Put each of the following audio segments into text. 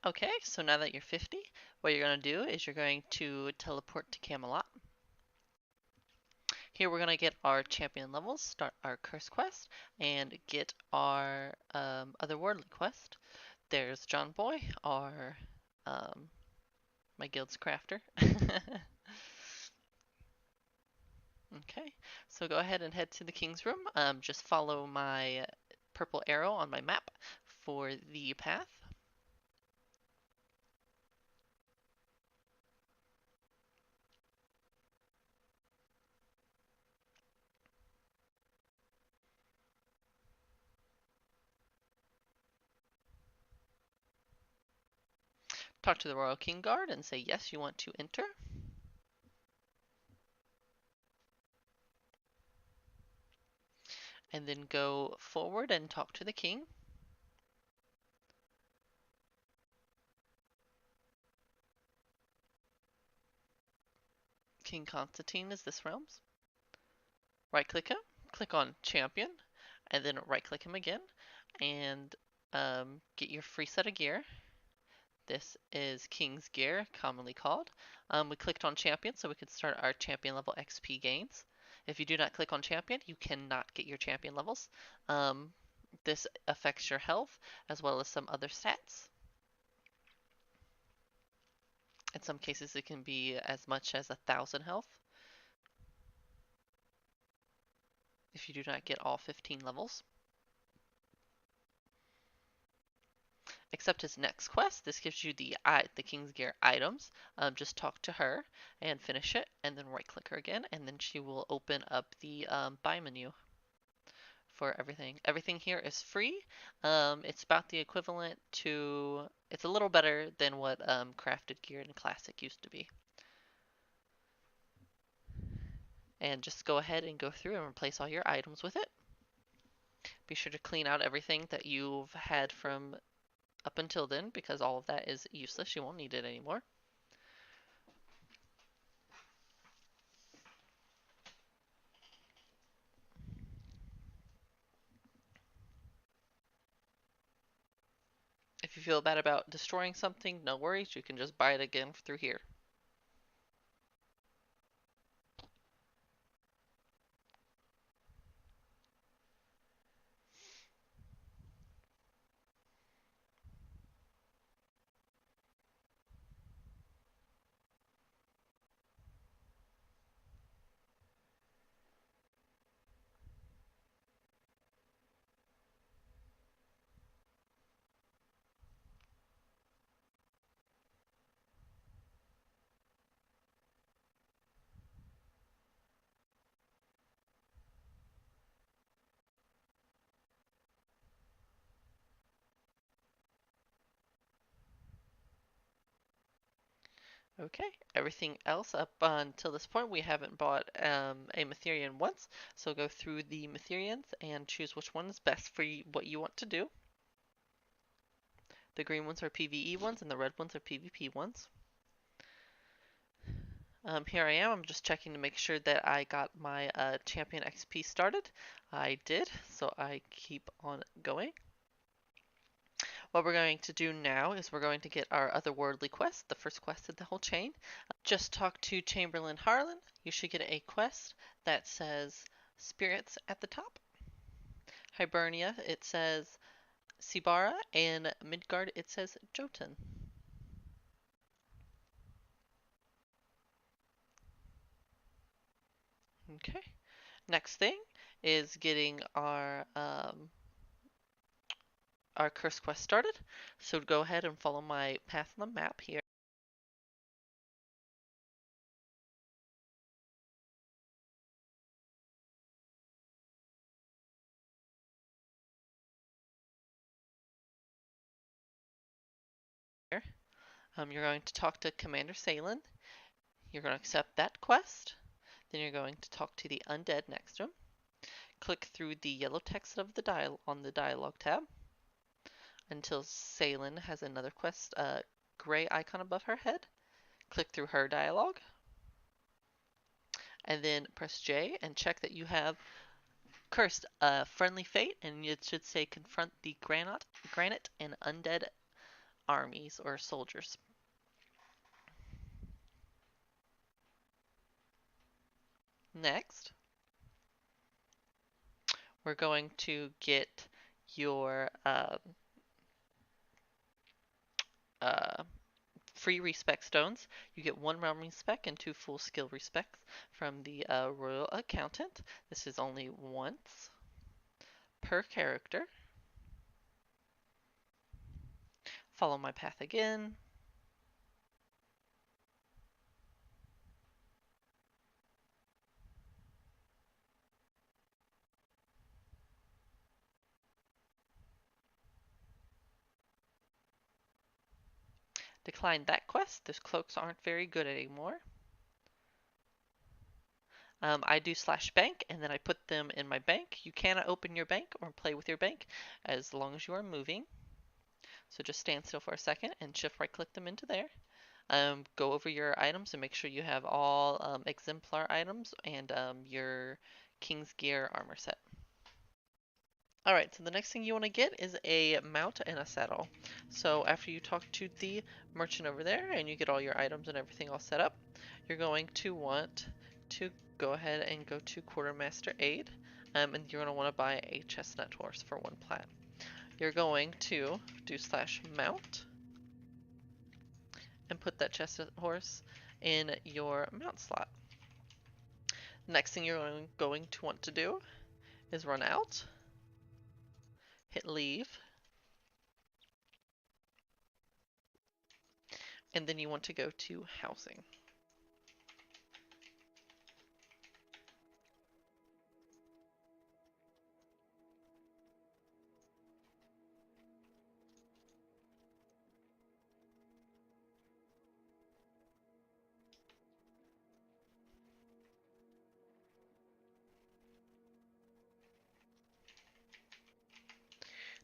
Okay, so now that you're 50, what you're going to do is you're going to teleport to Camelot. Here we're going to get our champion levels, start our curse quest, and get our otherworldly quest. There's John Boy, our my guild's crafter. Okay, so go ahead and head to the king's room. Just follow my purple arrow on my map for the path. Talk to the Royal King Guard and say yes, you want to enter. And then go forward and talk to the king. King Constantine is this realm's. Right click him, click on champion, and then right click him again, and get your free set of gear. This is King's Gear, commonly called. We clicked on champion so we could start our champion level XP gains. If you do not click on champion, you cannot get your champion levels. This affects your health as well as some other stats. In some cases, it can be as much as 1,000 health if you do not get all 15 levels. Accept his next quest. This gives you the King's Gear items. Just talk to her and finish it, and then right click her again, and then she will open up the buy menu for everything. Everything here is free. It's about the equivalent to, it's a little better than what crafted gear in Classic used to be. And just go ahead and go through and replace all your items with it. Be sure to clean out everything that you've had from up until then, because all of that is useless. You won't need it anymore. If you feel bad about destroying something, no worries. You can just buy it again through here. Okay, everything else up until this point, we haven't bought a Metherian once, so go through the Metherians and choose which one is best for what you want to do. The green ones are PvE ones and the red ones are PvP ones. Here I am, I'm just checking to make sure that I got my champion XP started. I did, so I keep on going. What we're going to do now is we're going to get our otherworldly quest, the first quest of the whole chain. Just talk to Chamberlain Harlan. You should get a quest that says spirits at the top. Hibernia, it says Sibara, and Midgard, it says Jotun. Okay. Next thing is getting our curse quest started. So go ahead and follow my path on the map here. You're going to talk to Commander Salen. You're going to accept that quest. Then you're going to talk to the undead next to him. Click through the yellow text of the on the dialogue tab until Salen has another quest gray icon above her head. Click through her dialogue. And then press J and check that you have cursed friendly fate, and it should say confront the granite and undead armies or soldiers. Next, we're going to get your uh, free respec stones. You get 1 realm respec and 2 full skill respecs from the Royal Accountant. This is only once per character. Follow my path again. Decline that quest. Those cloaks aren't very good anymore. I do /bank and then I put them in my bank. You cannot open your bank or play with your bank as long as you are moving. So just stand still for a second and shift right click them into there. Go over your items and make sure you have all exemplar items and your King's Gear armor set. Alright, so the next thing you want to get is a mount and a saddle. So after you talk to the merchant over there and you get all your items and everything all set up, you're going to want to go ahead and go to Quartermaster Aid, and you're going to want to buy a chestnut horse for 1 plat. You're going to do /mount and put that chestnut horse in your mount slot. Next thing you're going to want to do is run out, hit leave, and then you want to go to housing.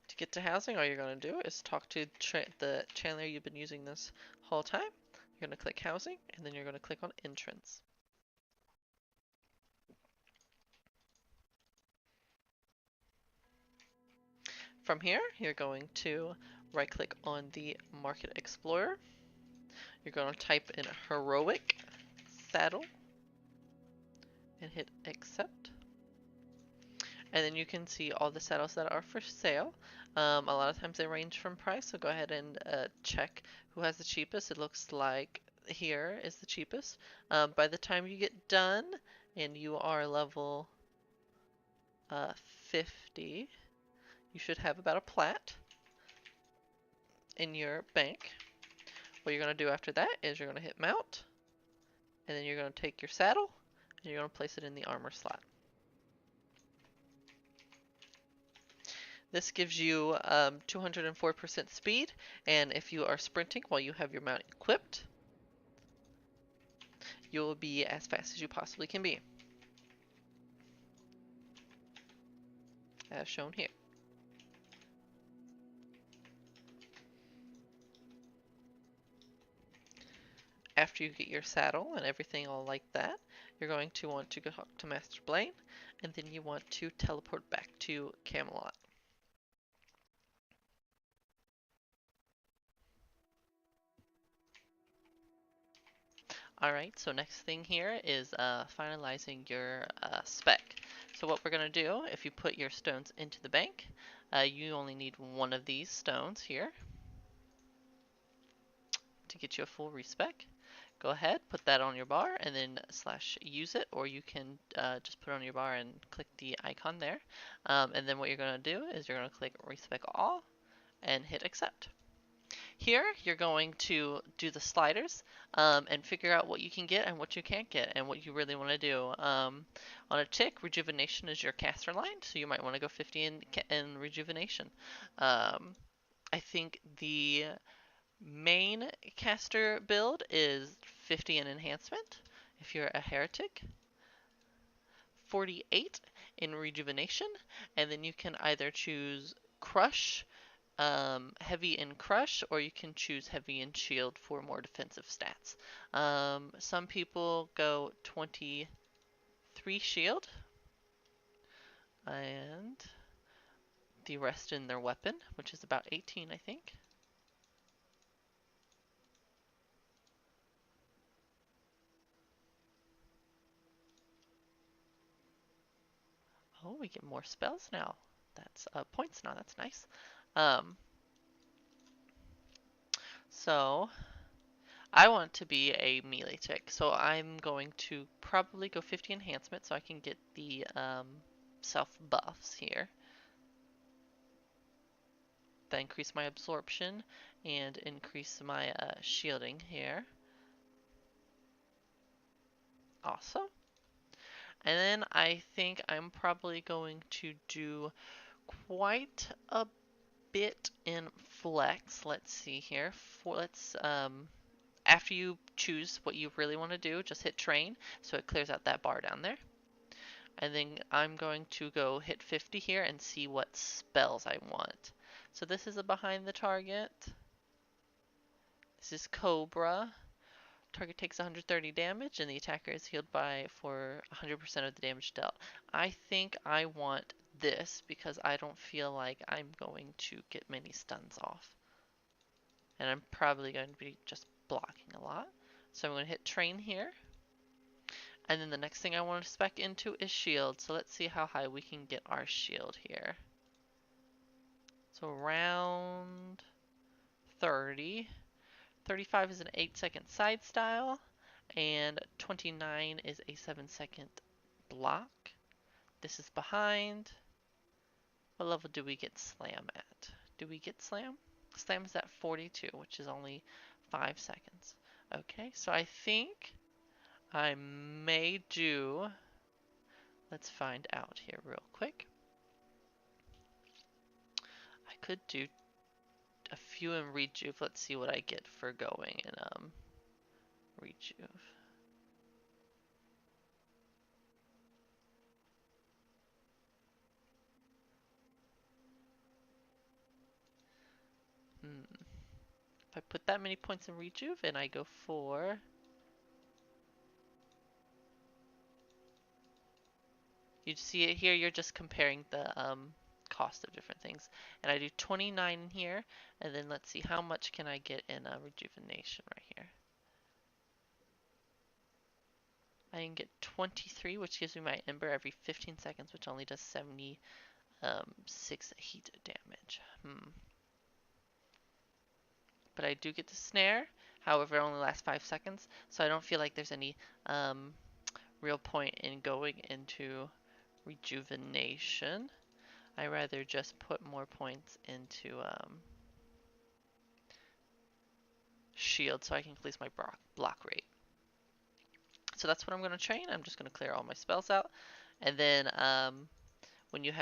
To get to housing, all you're going to do is talk to the chandler you've been using this whole time. You're going to click housing, and then you're going to click on entrance. From here, you're going to right click on the Market Explorer. You're going to type in Heroic Saddle and hit accept. And then you can see all the saddles that are for sale. A lot of times they range from price, so go ahead and check who has the cheapest. It looks like here is the cheapest. By the time you get done and you are level 50, you should have about a plat in your bank. What you're going to do after that is you're going to hit mount, and then you're going to take your saddle and you're going to place it in the armor slot. This gives you 204% speed, and if you are sprinting while you have your mount equipped, you'll be as fast as you possibly can be, as shown here. After you get your saddle and everything all like that, you're going to want to go talk to Master Blaine, and then you want to teleport back to Camelot. Alright, so next thing here is finalizing your spec. So what we're going to do, if you put your stones into the bank, you only need 1 of these stones here to get you a full respec. Go ahead, put that on your bar, and then /use it, or you can just put it on your bar and click the icon there. And then what you're going to do is you're going to click respec all and hit accept. Here, you're going to do the sliders and figure out what you can get and what you can't get and what you really want to do. On a tick, rejuvenation is your caster line, so you might want to go 50 in rejuvenation. I think the main caster build is 50 in enhancement if you're a heretic, 48 in rejuvenation, and then you can either choose crush, heavy in crush, or you can choose heavy in shield for more defensive stats. Some people go 23 shield and the rest in their weapon, which is about 18, I think. Oh, we get more spells now. That's points now. That's nice. Um, so I want to be a melee tick, so I'm going to probably go 50 enhancement so I can get the self buffs here. Then increase my absorption and increase my shielding here. Awesome. And then I think I'm probably going to do quite a bit in flex. Let's see here. Let's after you choose what you really want to do, just hit train so it clears out that bar down there. And then I'm going to go hit 50 here and see what spells I want. So this is a behind the target. This is Cobra. Target takes 130 damage and the attacker is healed for 100% of the damage dealt. I think I want this because I don't feel like I'm going to get many stuns off. And I'm probably going to be just blocking a lot. So I'm going to hit train here. And then the next thing I want to spec into is shield. So let's see how high we can get our shield here. So around 30. 35 is an 8-second side style. And 29 is a 7-second block. This is behind. What level do we get slam at? Do we get slam? Slam is at 42, which is only 5 seconds. Okay, so I think I may do... Let's find out here real quick. I could do a few in rejuve. Let's see what I get for going in rejuve. If I put that many points in rejuve and I go for... You see it here, you're just comparing the cost of different things. And I do 29 here, and then let's see, how much can I get in rejuvenation right here? I can get 23, which gives me my ember every 15 seconds, which only does 76 heat damage. But I do get the snare, however it only lasts 5 seconds, so I don't feel like there's any real point in going into rejuvenation. I rather just put more points into shield so I can increase my block rate. So that's what I'm going to train. I'm just going to clear all my spells out, and then when you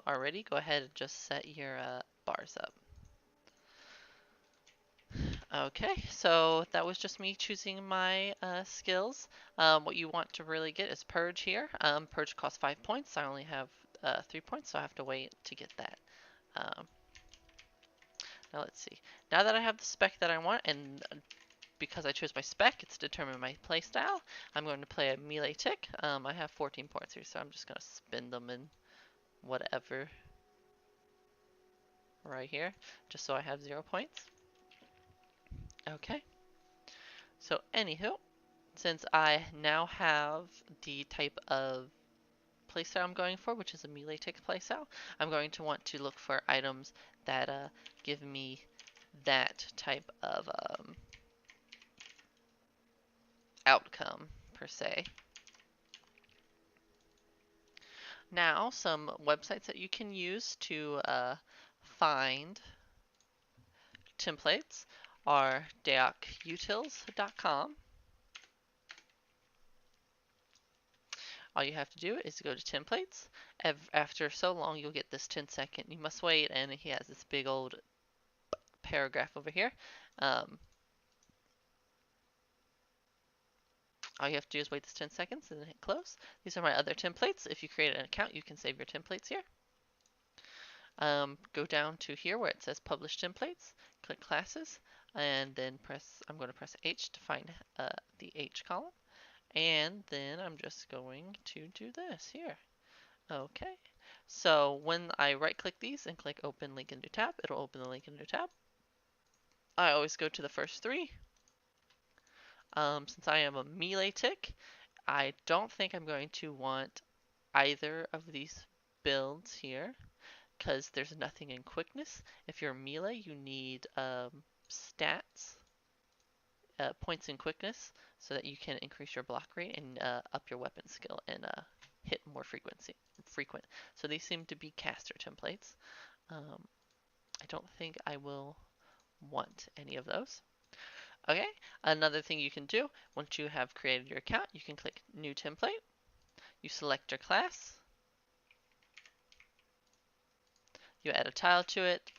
are ready, go ahead and just set your bars up. Okay, so that was just me choosing my skills. What you want to really get is Purge here. Purge costs 5 points. I only have 3 points, so I have to wait to get that. Now let's see. Now that I have the spec that I want, and because I chose my spec, it's determined my playstyle. I'm going to play a melee tick. I have 14 points here, so I'm just going to spend them in whatever right here, just so I have 0 points. Okay. So anywho, since I now have the type of playstyle I'm going for, which is a melee tick playstyle, I'm going to want to look for items that give me that type of outcome, per se. Now, some websites that you can use to find templates are DAoCutils.com. All you have to do is go to templates. After so long, you'll get this 10-second. You must wait, and he has this big old paragraph over here. All you have to do is wait this 10 seconds and then hit close. These are my other templates. If you create an account, you can save your templates here. Go down to here where it says Publish Templates. Click Classes, and then I'm going to press H to find the H column. And then I'm just going to do this here. Okay. So when I right click these and click Open Link in New Tab, it'll open the link in New Tab. I always go to the first 3. Since I am a melee tick, I don't think I'm going to want either of these builds here because there's nothing in quickness. If you're melee, you need stats, points in quickness, so that you can increase your block rate and up your weapon skill and hit more frequent. So these seem to be caster templates. I don't think I will want any of those. Okay, another thing you can do, once you have created your account, you can click New Template. You select your class. You add a tile to it.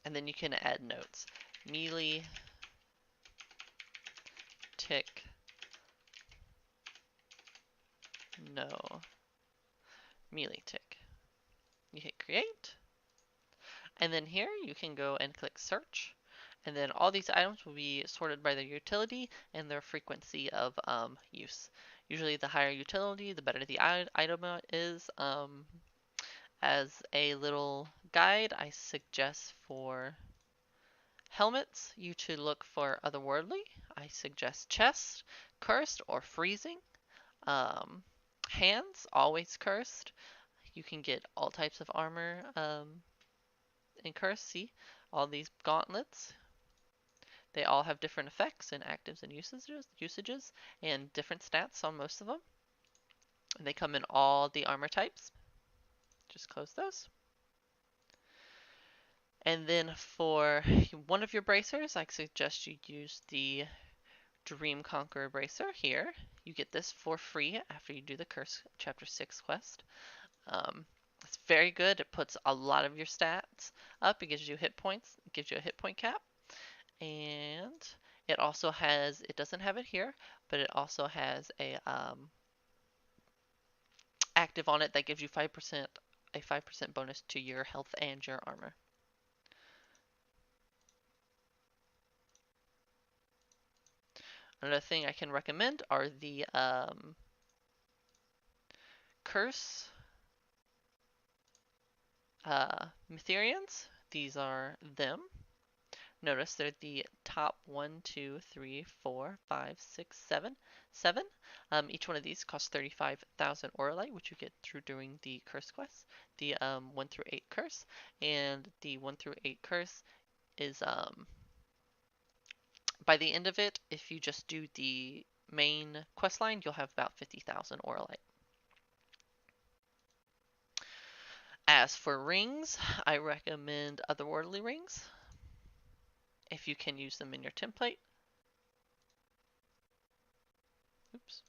And then you can add notes. Melee, tick, no, melee tick. You hit create. And then here you can go and click search. And then all these items will be sorted by their utility and their frequency of use. Usually the higher utility, the better the item is. As a little guide, I suggest for helmets, you to look for Otherworldly. I suggest chest, cursed, or freezing. Hands, always cursed. You can get all types of armor in cursed. See, all these gauntlets. They all have different effects and actives and usages, and different stats on most of them. And they come in all the armor types. Just close those. And then for one of your bracers, I suggest you use the Dream Conqueror bracer here. You get this for free after you do the Curse Chapter 6 quest. It's very good. It puts a lot of your stats up. It gives you hit points. It gives you a hit point cap. And it also has, it doesn't have it here, but it also has a active on it that gives you a 5% bonus to your health and your armor. Another thing I can recommend are the Curse Mytherians. These are them. Notice they're the top 1, 2, 3, 4, 5, 6, 7. Each one of these costs 35,000 Oralite, which you get through doing the Curse quest. The 1 through 8 Curse. And the 1 through 8 Curse is, by the end of it, if you just do the main quest line, you'll have about 50,000 Oralite. As for rings, I recommend Otherworldly rings, if you can use them in your template. Oops.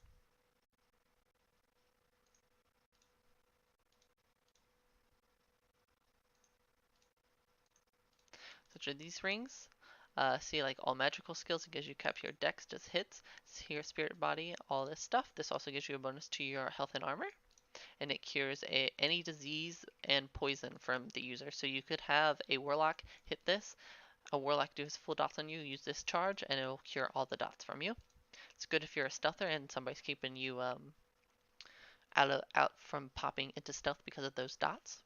Such are these rings. See, like all magical skills, it gives you cap your dex, does hits, here spirit body, all this stuff. This also gives you a bonus to your health and armor, and it cures any disease and poison from the user. So you could have a warlock hit this, a warlock do his full dots on you, use this charge, and it will cure all the dots from you. It's good if you're a stealther and somebody's keeping you out from popping into stealth because of those dots.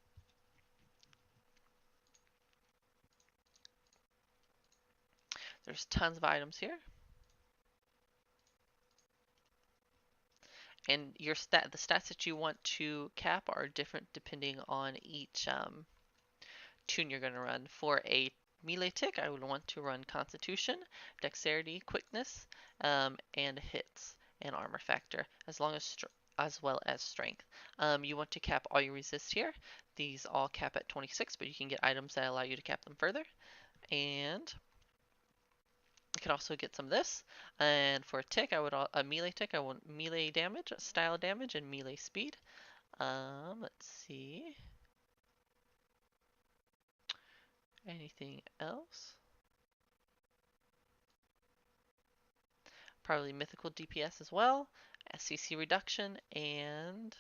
There's tons of items here. And your the stats that you want to cap are different depending on each tune you're going to run. For a melee tick, I would want to run Constitution, Dexterity, Quickness, and hits and armor factor, as well as strength. You want to cap all your resist here. These all cap at 26, but you can get items that allow you to cap them further. And you can also get some of this. And for a tick, a melee tick, I want melee damage, style damage, and melee speed. Let's see. Anything else? Probably mythical DPS as well, SCC reduction, and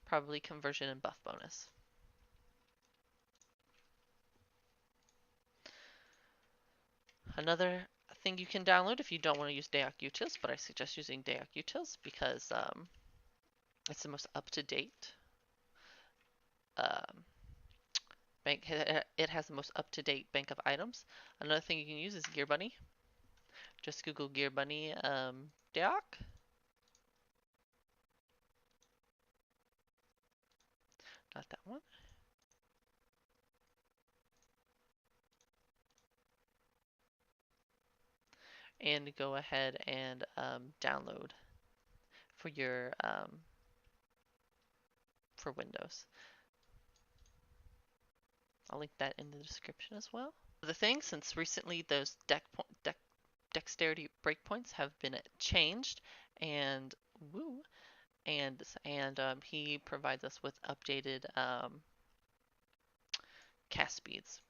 probably conversion and buff bonus. Another thing you can download if you don't want to use DAoC utils, but I suggest using DAoC utils because it's the most up-to-date bank. It has the most up-to-date bank of items. Another thing you can use is Gearbunny. Just Google Gearbunny DAoC. Not that one. And go ahead and download for your for Windows. I'll link that in the description as well. The thing, since recently those dexterity breakpoints have been changed, and woo, and he provides us with updated cast speeds.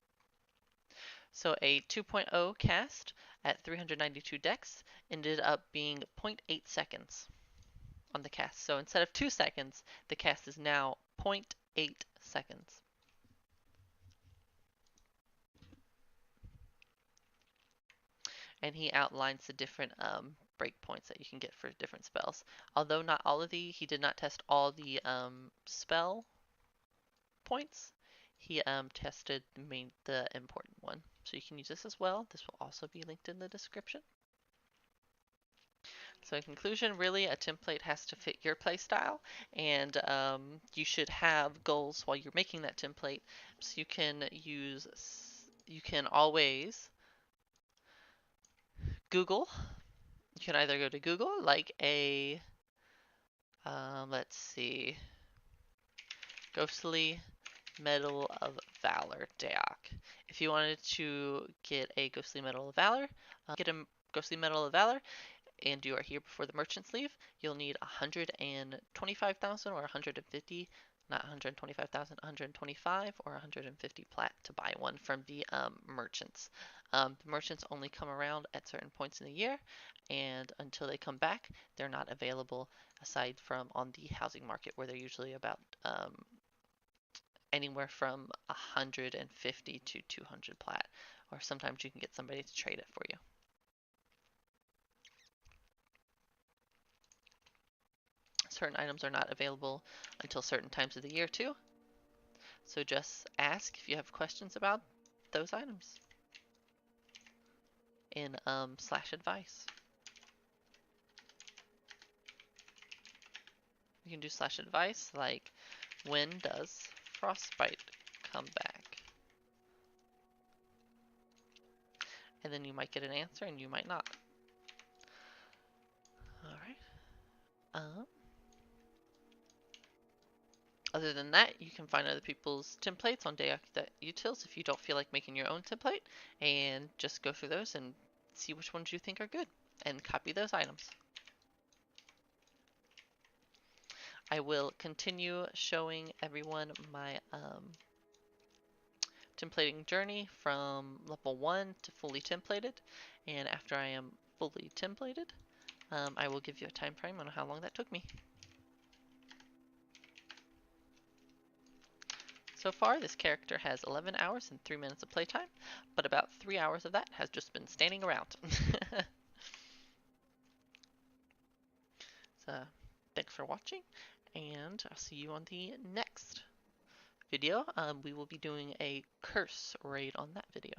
So a 2.0 cast at 392 dex ended up being 0.8 seconds on the cast. So instead of 2 seconds, the cast is now 0.8 seconds. And he outlines the different breakpoints that you can get for different spells. Although not all of he did not test all the spell points. He tested the important one. So you can use this as well. This will also be linked in the description. So in conclusion, really a template has to fit your playstyle, and you should have goals while you're making that template. So you can always Google. You can either go to Google, like a, let's see, Ghostly Medal of Valor DAoC. If you wanted to get a Ghostly Medal of Valor, and you are here before the merchants leave, you'll need 125,000 or 150, not 125,000, 125 or 150 plat to buy one from the merchants. The merchants only come around at certain points in the year, and until they come back, they're not available aside from on the housing market, where they're usually about anywhere from 150 to 200 plat, or sometimes you can get somebody to trade it for you. Certain items are not available until certain times of the year too. So just ask if you have questions about those items in /advice. You can do /advice like, when does frostbite come back? And then you might get an answer and you might not. Alright. Other than that, you can find other people's templates on DAoC.utils if you don't feel like making your own template, and just go through those and see which ones you think are good and copy those items. I will continue showing everyone my templating journey from level 1 to fully templated, and after I am fully templated, I will give you a time frame on how long that took me. So far, this character has 11 hours and 3 minutes of playtime, but about 3 hours of that has just been standing around. So, thanks for watching, and I'll see you on the next video. We will be doing a curse raid on that video.